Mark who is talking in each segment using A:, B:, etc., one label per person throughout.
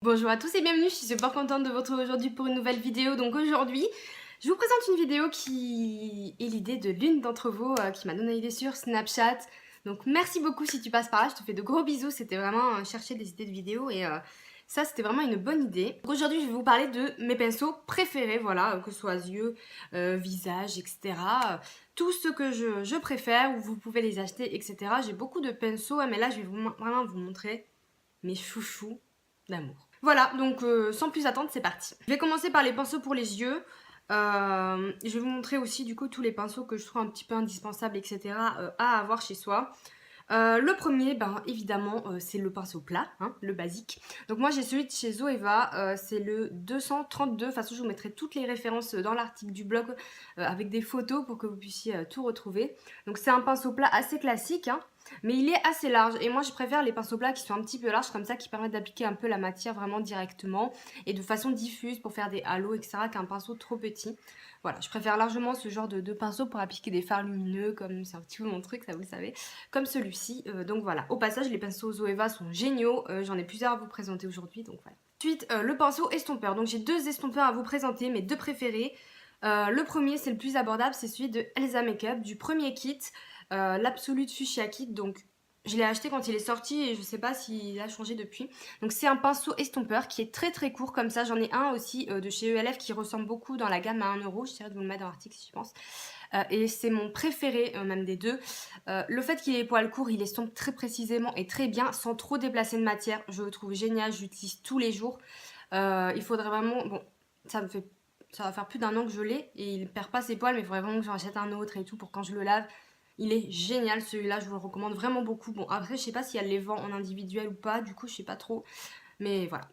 A: Bonjour à tous et bienvenue, je suis super contente de vous retrouver aujourd'hui pour une nouvelle vidéo. Donc aujourd'hui, je vous présente une vidéo qui est l'idée de l'une d'entre vous qui m'a donné l'idée sur Snapchat. Donc merci beaucoup si tu passes par là, je te fais de gros bisous, c'était vraiment chercher des idées de vidéos et ça c'était vraiment une bonne idée. Donc aujourd'hui je vais vous parler de mes pinceaux préférés, voilà, que ce soit yeux, visage, etc. Tout ce que je préfère, où vous pouvez les acheter, etc. J'ai beaucoup de pinceaux, mais là je vais vraiment vous montrer mes chouchous d'amour. Voilà, donc sans plus attendre, c'est parti. Je vais commencer par les pinceaux pour les yeux. Je vais vous montrer aussi du coup tous les pinceaux que je trouve un petit peu indispensables, etc. À avoir chez soi. Le premier, ben évidemment, c'est le pinceau plat, hein, le basique. Donc moi j'ai celui de chez Zoeva, c'est le 232. De toute façon je vous mettrai toutes les références dans l'article du blog avec des photos pour que vous puissiez tout retrouver. Donc c'est un pinceau plat assez classique, hein, mais il est assez large. Et moi je préfère les pinceaux plats qui sont un petit peu larges comme ça, qui permettent d'appliquer un peu la matière vraiment directement et de façon diffuse pour faire des halos, etc. qu'un pinceau trop petit. Voilà, je préfère largement ce genre de pinceau pour appliquer des fards lumineux, comme c'est un petit peu mon truc, ça vous le savez, comme celui-ci. Donc voilà, au passage, les pinceaux Zoeva sont géniaux, j'en ai plusieurs à vous présenter aujourd'hui, donc voilà. Ensuite, le pinceau estompeur. Donc j'ai deux estompeurs à vous présenter, mes deux préférés. Le premier, c'est le plus abordable, c'est celui de Elsa Makeup, du premier kit, l'Absolute Fuchsia Kit, donc je l'ai acheté quand il est sorti et je sais pas s'il a changé depuis. Donc c'est un pinceau estompeur qui est très très court comme ça. J'en ai un aussi de chez ELF qui ressemble beaucoup dans la gamme à 1€. J'essaierai de vous le mettre dans l'article si je pense. Et c'est mon préféré même des deux. Le fait qu'il ait les poils courts, il estompe très précisément et très bien sans trop déplacer de matière. Je le trouve génial, j'utilise tous les jours. Il faudrait vraiment... Bon, ça va faire plus d'un an que je l'ai et il perd pas ses poils, mais il faudrait vraiment que j'en achète un autre et tout pour quand je le lave. Il est génial celui-là, je vous le recommande vraiment beaucoup. Bon, après, je sais pas si elle les vend en individuel ou pas, du coup, je sais pas trop. Mais voilà.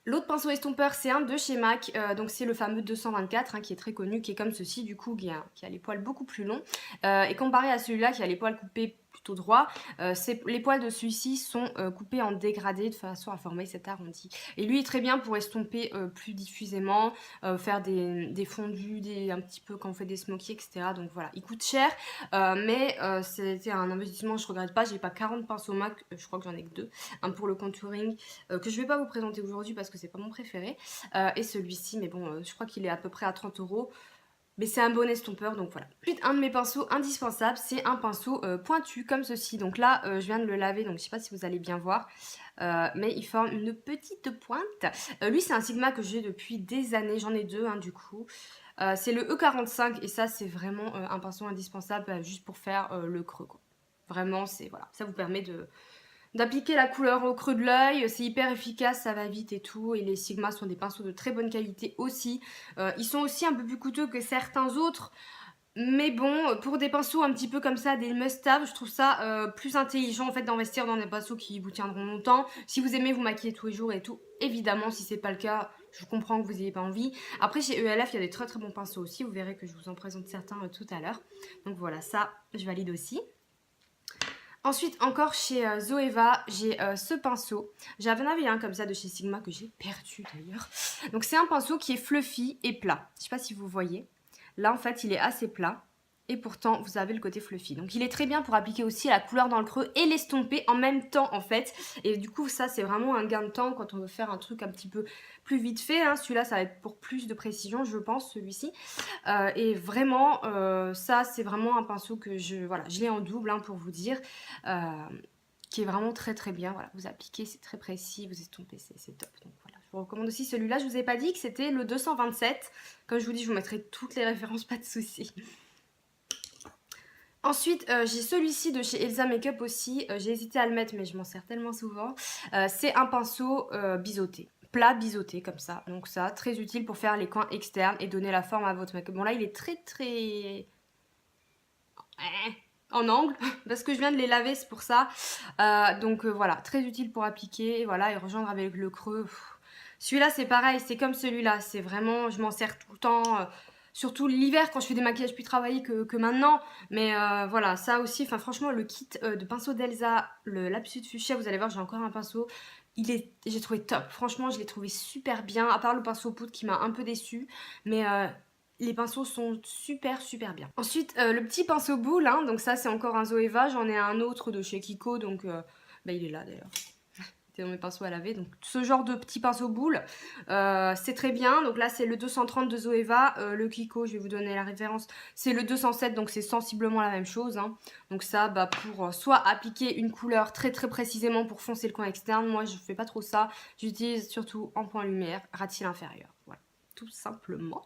A: L'autre pinceau estompeur, c'est un de chez MAC, donc c'est le fameux 224 hein, qui est très connu, qui est comme ceci du coup, qui a les poils beaucoup plus longs. Et comparé à celui-là qui a les poils coupés plutôt droits, les poils de celui-ci sont coupés en dégradé de façon à former cet arrondi. Et lui est très bien pour estomper plus diffusément, faire des fondus, un petit peu quand on fait des smokies, etc. Donc voilà, il coûte cher, mais c'était un investissement, je regrette pas, j'ai pas 40 pinceaux MAC, je crois que j'en ai que deux. Un pour le contouring que je vais pas vous présenter aujourd'hui parce que c'est pas mon préféré, et celui-ci, mais bon, je crois qu'il est à peu près à 30€. Mais c'est un bon estompeur, donc voilà. Ensuite, un de mes pinceaux indispensables, c'est un pinceau pointu, comme ceci. Donc là, je viens de le laver, donc je sais pas si vous allez bien voir. Mais il forme une petite pointe. Lui, c'est un Sigma que j'ai depuis des années. J'en ai deux, hein, du coup. C'est le E45, et ça, c'est vraiment un pinceau indispensable juste pour faire le creux, quoi. Vraiment, c'est voilà, ça vous permet d'appliquer la couleur au creux de l'œil, c'est hyper efficace, ça va vite et tout, et les Sigma sont des pinceaux de très bonne qualité aussi. Ils sont aussi un peu plus coûteux que certains autres, mais bon, pour des pinceaux un petit peu comme ça, des must-have, je trouve ça plus intelligent en fait d'investir dans des pinceaux qui vous tiendront longtemps. Si vous aimez vous maquiller tous les jours et tout, évidemment, si c'est pas le cas, je comprends que vous n'ayez pas envie. Après, chez ELF, il y a des très très bons pinceaux aussi, vous verrez que je vous en présente certains tout à l'heure. Donc voilà, ça, je valide aussi. Ensuite, encore chez Zoeva, j'ai ce pinceau. J'en avais un comme ça de chez Sigma que j'ai perdu d'ailleurs. Donc c'est un pinceau qui est fluffy et plat. Je sais pas si vous voyez. Là en fait il est assez plat. Et pourtant vous avez le côté fluffy. Donc il est très bien pour appliquer aussi la couleur dans le creux et l'estomper en même temps en fait. Et du coup ça c'est vraiment un gain de temps quand on veut faire un truc un petit peu plus vite fait. Hein. Celui-là ça va être pour plus de précision je pense celui-ci. Et vraiment, ça, c'est vraiment un pinceau que je l'ai en double hein, pour vous dire, qui est vraiment très très bien. Voilà, vous appliquez, c'est très précis, vous estompez, c'est top. Donc voilà, je vous recommande aussi celui-là. Je vous ai pas dit que c'était le 227. Comme je vous dis, je vous mettrai toutes les références, pas de soucis. Ensuite, j'ai celui-ci de chez Elsa Makeup aussi. J'ai hésité à le mettre, mais je m'en sers tellement souvent. C'est un pinceau biseauté. Plat biseauté comme ça. Donc ça, très utile pour faire les coins externes et donner la forme à votre make-up. Bon là, il est très très... en angle, parce que je viens de les laver, c'est pour ça. Donc voilà, très utile pour appliquer, voilà, et rejoindre avec le creux. Celui-là, c'est pareil, c'est comme celui-là. C'est vraiment, je m'en sers tout le temps. Surtout l'hiver quand je fais des maquillages plus travaillés que maintenant. Mais voilà, ça aussi, enfin franchement, le kit de pinceau d'Elsa, le L'Absolute Fuchsia, vous allez voir, j'ai encore un pinceau. J'ai trouvé top. Franchement, je l'ai trouvé super bien. À part le pinceau poudre qui m'a un peu déçue. Mais les pinceaux sont super super bien. Ensuite, le petit pinceau boule, hein, donc ça c'est encore un Zoeva. J'en ai un autre de chez Kiko, donc bah, il est là d'ailleurs. c'était dans mes pinceaux à laver. Donc ce genre de petit pinceau boule, c'est très bien. Donc là c'est le 230 de Zoeva, le Kiko, je vais vous donner la référence, c'est le 207, donc c'est sensiblement la même chose. Hein. Donc ça, bah, pour soit appliquer une couleur très précisément pour foncer le coin externe, moi je fais pas trop ça. J'utilise surtout en point lumière, ras-de-cils inférieur. Voilà, tout simplement.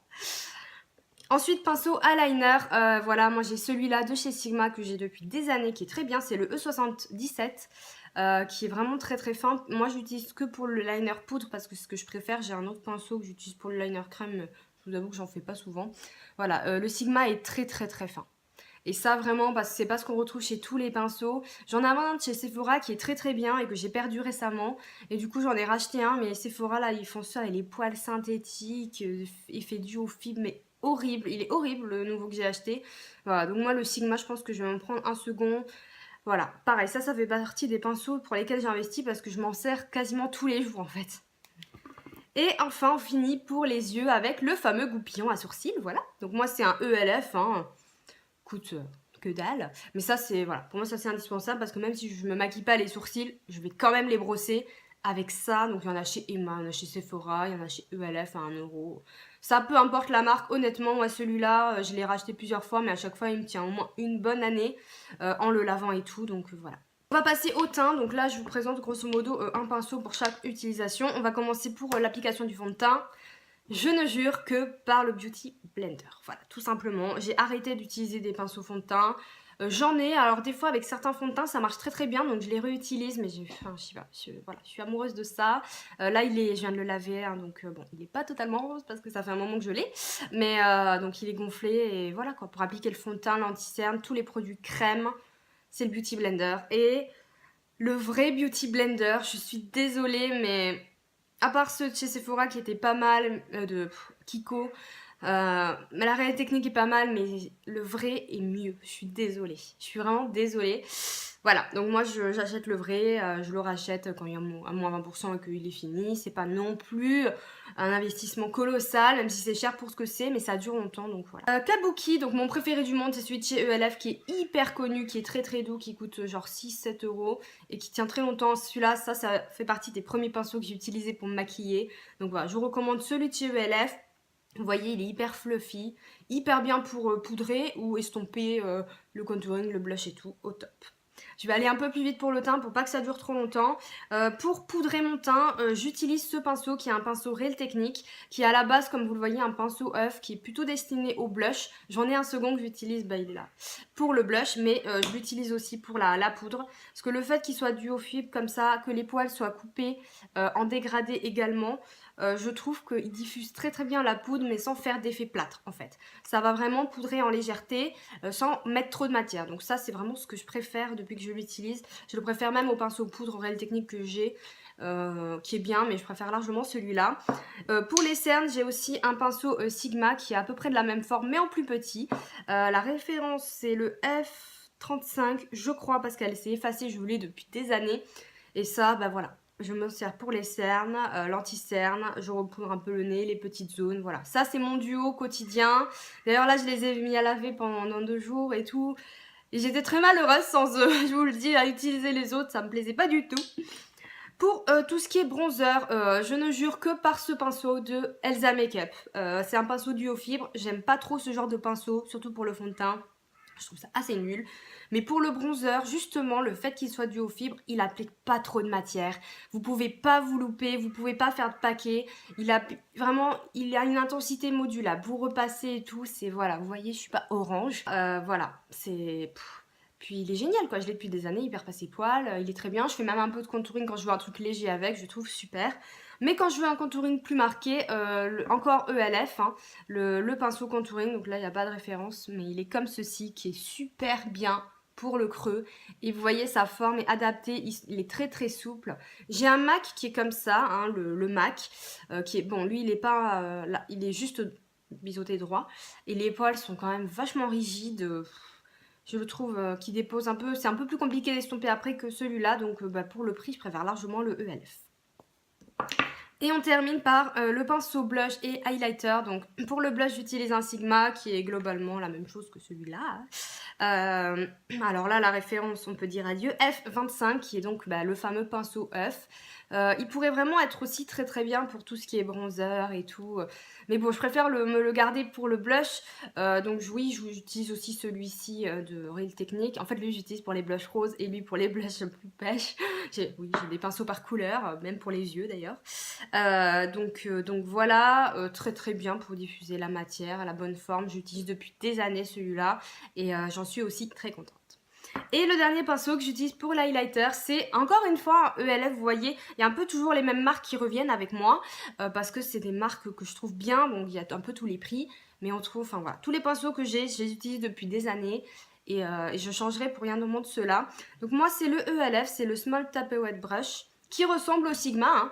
A: Ensuite, pinceau eyeliner, voilà, moi j'ai celui-là de chez Sigma que j'ai depuis des années, qui est très bien, c'est le E77, qui est vraiment très fin. Moi j'utilise que pour le liner poudre parce que c'est ce que je préfère, j'ai un autre pinceau que j'utilise pour le liner crème, mais je vous avoue que j'en fais pas souvent. Voilà, le Sigma est très fin. Et ça vraiment, parce que c'est pas ce qu'on retrouve chez tous les pinceaux. J'en ai un de chez Sephora qui est très bien et que j'ai perdu récemment. Et du coup j'en ai racheté un, mais Sephora là ils font ça avec les poils synthétiques, effet duo fibre, mais horrible. Il est horrible le nouveau que j'ai acheté. Voilà, donc moi le Sigma je pense que je vais en prendre un second. Voilà, pareil, ça fait partie des pinceaux pour lesquels j'ai investi parce que je m'en sers quasiment tous les jours en fait. Et enfin on finit pour les yeux avec le fameux goupillon à sourcils, voilà. Donc moi c'est un ELF, hein. Coûte que dalle, mais ça c'est, voilà, pour moi ça c'est indispensable parce que même si je me maquille pas les sourcils, je vais quand même les brosser avec ça. Donc il y en a chez Emma, il y en a chez Sephora, il y en a chez ELF à 1€. Ça peu importe la marque, honnêtement moi celui-là je l'ai racheté plusieurs fois, mais à chaque fois il me tient au moins une bonne année en le lavant et tout, donc voilà. On va passer au teint, donc là je vous présente grosso modo un pinceau pour chaque utilisation. On va commencer pour l'application du fond de teint. Je ne jure que par le Beauty Blender, voilà, tout simplement. J'ai arrêté d'utiliser des pinceaux fond de teint. J'en ai, alors des fois avec certains fonds de teint ça marche très bien, donc je les réutilise, mais je sais pas, voilà, je suis amoureuse de ça. Là je viens de le laver, hein, donc bon, il n'est pas totalement rose parce que ça fait un moment que je l'ai, mais donc il est gonflé et voilà quoi, pour appliquer le fond de teint, l'anti-cerne, tous les produits crème, c'est le Beauty Blender. Et le vrai Beauty Blender, je suis désolée, mais à part ceux de chez Sephora qui étaient pas mal, de Kiko, mais la réelle technique est pas mal, mais le vrai est mieux. Je suis désolée. Je suis vraiment désolée. Voilà, donc moi j'achète le vrai, je le rachète quand il y a à moins 20% et qu'il est fini. C'est pas non plus un investissement colossal, même si c'est cher pour ce que c'est, mais ça dure longtemps, donc voilà. Kabuki, donc mon préféré du monde, c'est celui de chez ELF qui est hyper connu, qui est très doux, qui coûte genre 6-7€ et qui tient très longtemps. Celui-là, ça fait partie des premiers pinceaux que j'ai utilisés pour me maquiller. Donc voilà, je vous recommande celui de chez ELF. Vous voyez, il est hyper fluffy, hyper bien pour poudrer ou estomper le contouring, le blush et tout, au top. Je vais aller un peu plus vite pour le teint pour pas que ça dure trop longtemps. Pour poudrer mon teint, j'utilise ce pinceau qui est un pinceau Real Technique, qui est à la base, comme vous le voyez, un pinceau œuf qui est plutôt destiné au blush. J'en ai un second que j'utilise, bah il est là, pour le blush, mais je l'utilise aussi pour la poudre. Parce que le fait qu'il soit duo fibre comme ça, que les poils soient coupés en dégradé également, je trouve qu'il diffuse très bien la poudre, mais sans faire d'effet plâtre en fait. Ça va vraiment poudrer en légèreté, sans mettre trop de matière. Donc ça c'est vraiment ce que je préfère depuis que je l'utilise. Je le préfère même au pinceau poudre Real Technique que j'ai, qui est bien, mais je préfère largement celui-là. Pour les cernes, j'ai aussi un pinceau Sigma qui est à peu près de la même forme, mais en plus petit. La référence c'est le F35, je crois, parce qu'elle s'est effacée, je l'ai depuis des années. Et ça, bah voilà. Je me sers pour les cernes, l'anti-cerne, je repoudre un peu le nez, les petites zones, voilà. Ça, c'est mon duo quotidien. D'ailleurs, là, je les ai mis à laver pendant 2 jours et tout. Et j'étais très malheureuse sans eux, je vous le dis, à utiliser les autres, ça me plaisait pas du tout. Pour tout ce qui est bronzer, je ne jure que par ce pinceau de Elsa Makeup. C'est un pinceau duo fibre, j'aime pas trop ce genre de pinceau, surtout pour le fond de teint. Je trouve ça assez nul. Mais pour le bronzer, justement, le fait qu'il soit duo fibre, il applique pas trop de matière. Vous pouvez pas vous louper, vous pouvez pas faire de paquet. Il a une intensité modulable. Vous repassez et tout, c'est voilà, vous voyez, je suis pas orange. Voilà, c'est... Puis il est génial quoi, je l'ai depuis des années, il perd pas ses poils, il est très bien. Je fais même un peu de contouring quand je veux un truc léger avec, je trouve super. Mais quand je veux un contouring plus marqué, encore ELF, hein, le pinceau contouring, donc là il n'y a pas de référence, mais il est comme ceci, qui est super bien pour le creux. Et vous voyez sa forme est adaptée, il est très souple. J'ai un MAC qui est comme ça, hein, le MAC, qui est, bon lui il est pas, là, il est juste biseauté droit. Et les poils sont quand même vachement rigides. Je le trouve qui dépose un peu, c'est un peu plus compliqué d'estomper après que celui-là, donc pour le prix je préfère largement le ELF. Et on termine par le pinceau blush et highlighter. Donc pour le blush j'utilise un Sigma qui est globalement la même chose que celui-là. Alors là la référence on peut dire adieu, F25 qui est donc le fameux pinceau œuf. Il pourrait vraiment être aussi très très bien pour tout ce qui est bronzer et tout. Mais bon, je préfère me le garder pour le blush. Donc oui, j'utilise aussi celui-ci de Real Technique. En fait, lui, j'utilise pour les blushs roses et lui pour les blushs plus pêche. Oui, j'ai des pinceaux par couleur, même pour les yeux d'ailleurs. Donc voilà, très très bien pour diffuser la matière à la bonne forme. J'utilise depuis des années celui-là et j'en suis aussi très contente. Et le dernier pinceau que j'utilise pour l'highlighter, c'est encore une fois un ELF. Vous voyez, il y a un peu toujours les mêmes marques qui reviennent avec moi parce que c'est des marques que je trouve bien. Donc il y a un peu tous les prix, mais on trouve, enfin voilà, tous les pinceaux que j'ai, je les utilise depuis des années et je changerai pour rien au monde ceux-là. Donc moi, c'est le ELF, c'est le Small Tape Wet Brush qui ressemble au Sigma, hein,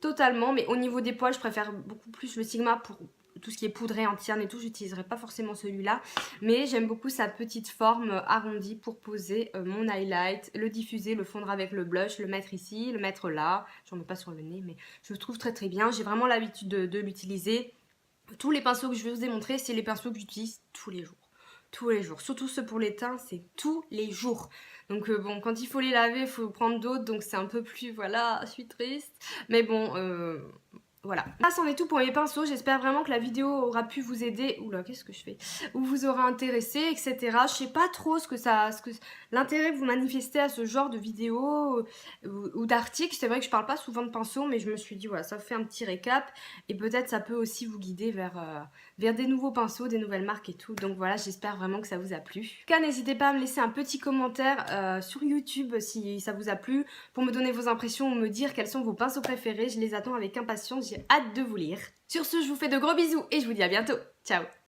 A: totalement, mais au niveau des poils, je préfère beaucoup plus le Sigma pour tout ce qui est poudré, anti-cerne et tout. J'utiliserai pas forcément celui-là, mais j'aime beaucoup sa petite forme arrondie pour poser mon highlight, le diffuser, le fondre avec le blush, le mettre ici, le mettre là. J'en mets pas sur le nez, mais je le trouve très très bien. J'ai vraiment l'habitude de l'utiliser. Tous les pinceaux que je vais vous ai montrés, c'est les pinceaux que j'utilise tous les jours. Tous les jours. Surtout ceux pour les teints, c'est tous les jours. Donc bon, quand il faut les laver, il faut prendre d'autres. Donc c'est un peu plus, voilà, je suis triste. Mais bon, voilà. Là, c'en est tout pour mes pinceaux. J'espère vraiment que la vidéo aura pu vous aider. Oula, qu'est-ce que je fais? Ou vous aura intéressé, etc. Je sais pas trop l'intérêt que vous manifestez à ce genre de vidéo ou d'articles. C'est vrai que je parle pas souvent de pinceaux, mais je me suis dit, voilà, ça fait un petit récap. Et peut-être ça peut aussi vous guider vers des nouveaux pinceaux, des nouvelles marques et tout. Donc voilà, j'espère vraiment que ça vous a plu. En tout cas, n'hésitez pas à me laisser un petit commentaire sur YouTube si ça vous a plu, pour me donner vos impressions ou me dire quels sont vos pinceaux préférés. Je les attends avec impatience, j'ai hâte de vous lire. Sur ce, je vous fais de gros bisous et je vous dis à bientôt. Ciao!